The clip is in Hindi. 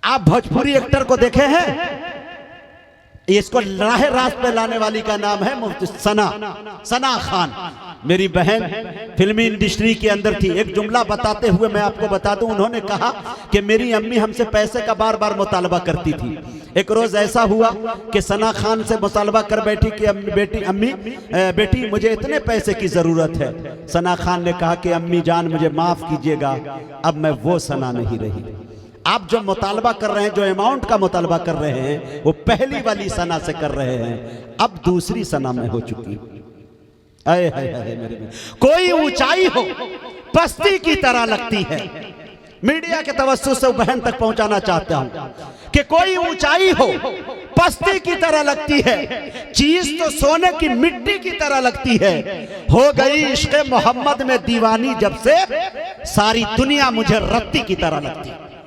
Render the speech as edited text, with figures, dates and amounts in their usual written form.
आप भोजपुरी एक्टर को देखे हैं? इसको राह रास्त पे लाने वाली का नाम है मुफ्ती सना खान। मेरी बहन फिल्मी इंडस्ट्री के अंदर थी। एक जुमला बताते हुए मैं आपको बता दूं, उन्होंने कहा कि मेरी अम्मी हमसे पैसे का बार बार मुतालबा करती थी। एक रोज ऐसा हुआ कि सना खान से मुतालबा कर बैठी कि बेटी मुझे इतने पैसे की जरूरत है। सना खान ने कहा कि अम्मी जान मुझे माफ कीजिएगा, अब मैं वो सना नहीं रही। आप जो मुतालबा कर रहे हैं, जो अमाउंट का मुतालबा कर रहे हैं, वो पहली वाली सना से कर रहे हैं, अब दूसरी सना में हो चुकी। आए हाय हाय मेरे में कोई ऊंचाई हो पस्ती की तरह लगती है। मीडिया के तवज्जुह से बहन तक पहुंचाना चाहता हूं कि कोई ऊंचाई हो पस्ती की तरह लगती है। चीज तो सोने की मिट्टी की तरह लगती है। हो गई इश्क़ मोहम्मद में दीवानी जब से, सारी दुनिया मुझे रत्ती की तरह लगती है।